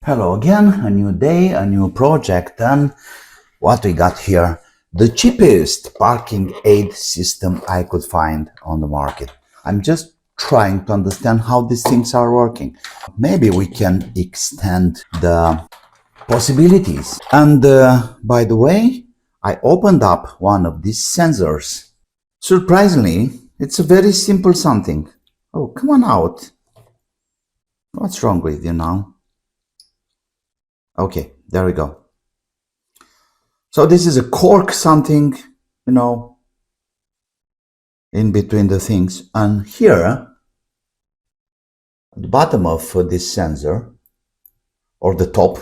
Hello again, a new day, a new project, and what we got here? The cheapest parking aid system I could find on the market. I'm just trying to understand how these things are working. Maybe we can extend the possibilities. And by the way, I opened up one of these sensors. Surprisingly, it's a very simple something. Oh, come on out. What's wrong with you now? Okay, there we go. So this is a cork something, in between the things. And here, at the bottom of this sensor, or the top,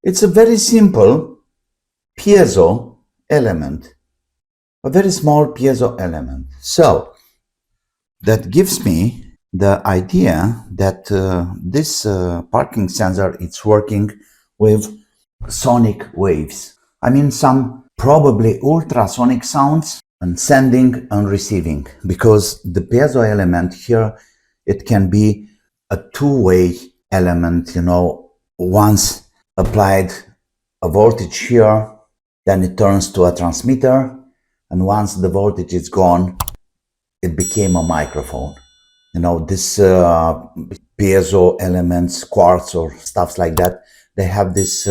it's a very simple piezo element, a very small piezo element. So that gives me the idea that this parking sensor, it's working with sonic waves. I mean, some probably ultrasonic sounds, and sending and receiving, because the piezo element here, it can be a two-way element. Once applied a voltage here, then it turns to a transmitter, and once the voltage is gone, it became a microphone. This piezo elements, quartz or stuffs like that, they have this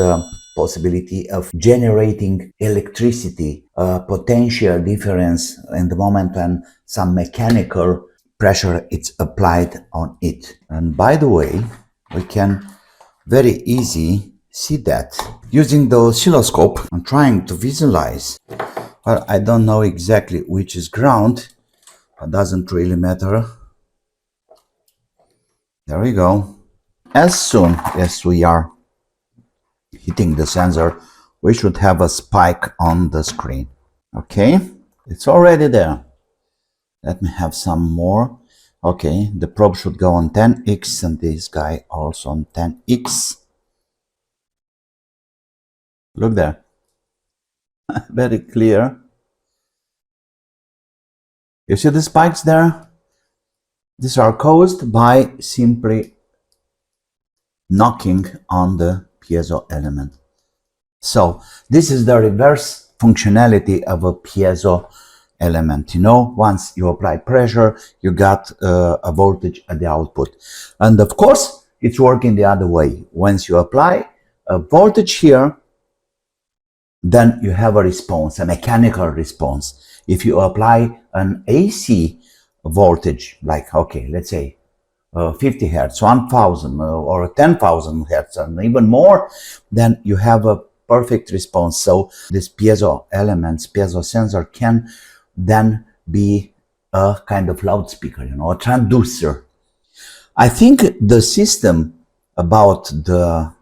possibility of generating electricity, potential difference in the moment when some mechanical pressure is applied on it. And by the way, we can very easy see that using the oscilloscope. I'm trying to visualize. Well, I don't know exactly which is ground, but doesn't really matter. There we go. As soon as we are hitting the sensor, we should have a spike on the screen. Okay, it's already there. Let me have some more. Okay, the probe should go on 10x and this guy also on 10x. Look there. Very clear. You see the spikes there? These are caused by simply knocking on the piezo element. So this is the reverse functionality of a piezo element. Once you apply pressure, you got a voltage at the output. And of course, it's working the other way. Once you apply a voltage here, then you have a response, a mechanical response. If you apply an AC voltage, like, okay, let's say 50 hertz, 1000 or 10,000 hertz, and even more, then you have a perfect response. So this piezo elements, piezo sensor can then be a kind of loudspeaker, a transducer. I think the system about the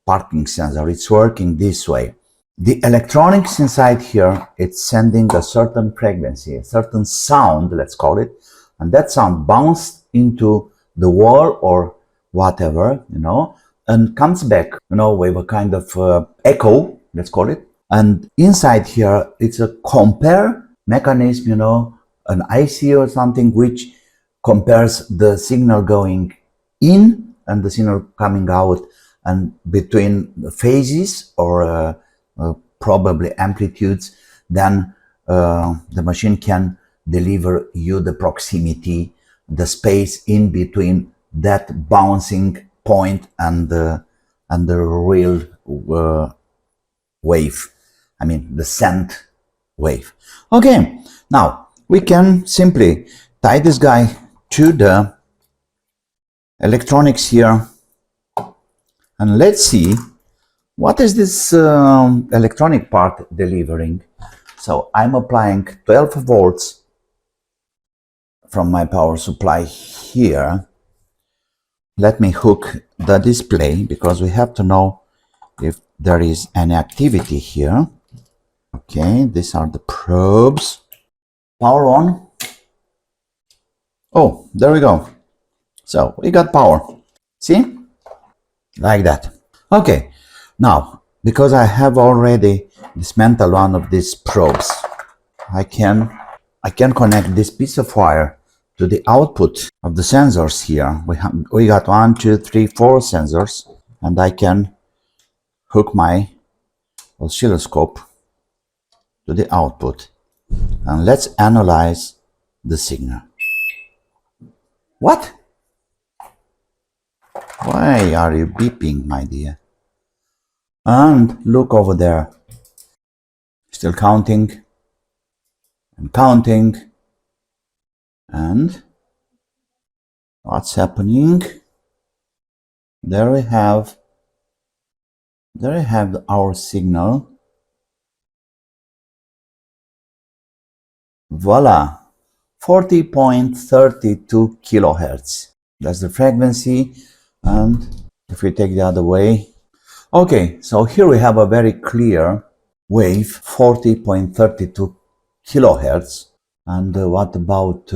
parking sensor, it's working this way. The electronics inside here, it's sending a certain frequency, a certain sound, let's call it, and that sound bounced into the wall or whatever, and comes back, with a kind of echo, let's call it. And inside here, it's a compare mechanism, an IC or something, which compares the signal going in and the signal coming out, and between the phases or probably amplitudes, then the machine can deliver you the proximity, the space in between that bouncing point and the real wave. I mean, the sent wave. Okay, now we can simply tie this guy to the electronics here, and let's see what is this electronic part delivering. So I'm applying 12 volts from my power supply here. Let me hook the display, because we have to know if there is any activity here. Okay, these are the probes. Power on. Oh, there we go. So we got power. See? Like that. Okay, now, because I have already dismantled one of these probes, I can connect this piece of wire to the output of the sensors here. We got 1, 2, 3, 4 sensors. and I can hook my oscilloscope to the output, and let's analyze the signal. What? Why are you beeping, my dear? And look over there. Still counting and counting. And what's happening? There we have our signal. Voila, 40.32 kilohertz. That's the frequency. And if we take the other way, okay, so here we have a very clear wave, 40.32 kilohertz. And what about,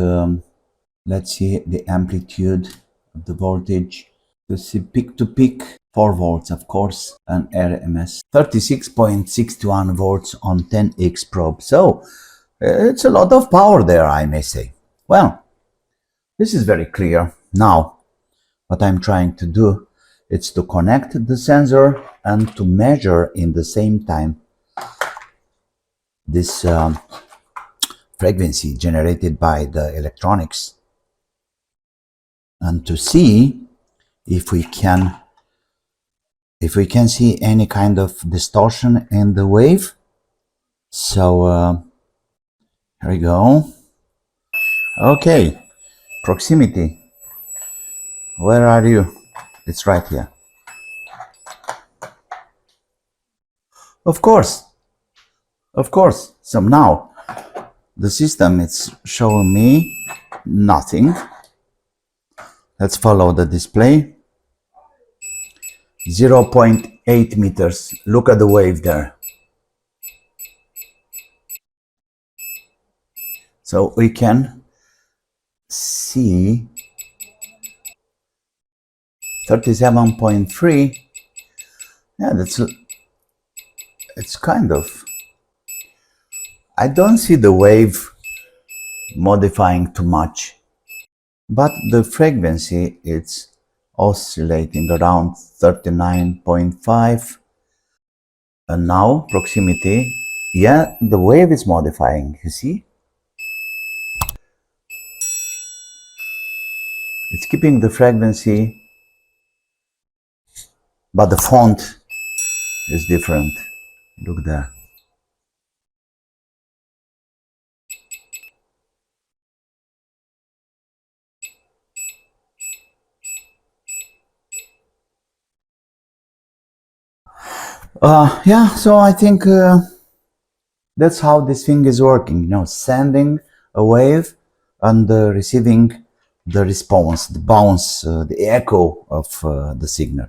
let's see the amplitude of the voltage. To see peak to peak, 4 volts, of course, and RMS 36.61 volts on 10x probe. So it's a lot of power there, I may say. Well, this is very clear. Now, what I'm trying to do is to connect the sensor and to measure in the same time this frequency generated by the electronics, and to see if we can see any kind of distortion in the wave. So here we go. Okay, proximity. Where are you? It's right here. Of course. So now the system is showing me nothing. Let's follow the display. 0.8 meters. Look at the wave there. So we can see 37.3. Yeah, it's kind of, I don't see the wave modifying too much, but the frequency it's oscillating around 39.5. And now proximity, yeah, the wave is modifying, you see? It's keeping the frequency, but the font is different. Look there. Yeah, so I think that's how this thing is working, you know, sending a wave and receiving the response, the bounce, the echo of the signal.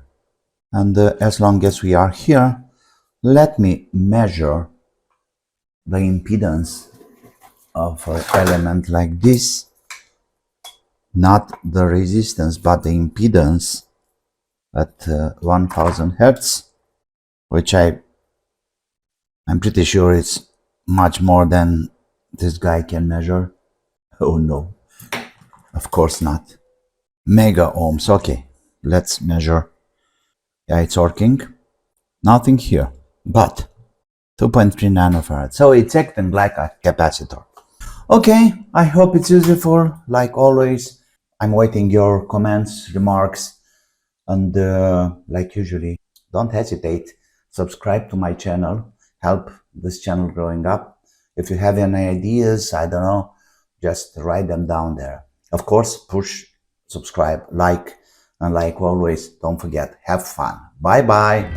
And as long as we are here, let me measure the impedance of an element like this, not the resistance, but the impedance at 1000 hertz, which I'm pretty sure it's much more than this guy can measure. Oh no, of course not. Mega ohms. Okay, let's measure. Yeah, it's working. Nothing here, but 2.3 nanofarad. So it's acting like a capacitor. Okay, I hope it's useful. Like always, I'm waiting your comments, remarks, and like usually, don't hesitate. Subscribe to my channel. Help this channel growing up. If you have any ideas, I don't know, just write them down there. Of course, push, subscribe, like, and like always, don't forget, have fun. Bye-bye.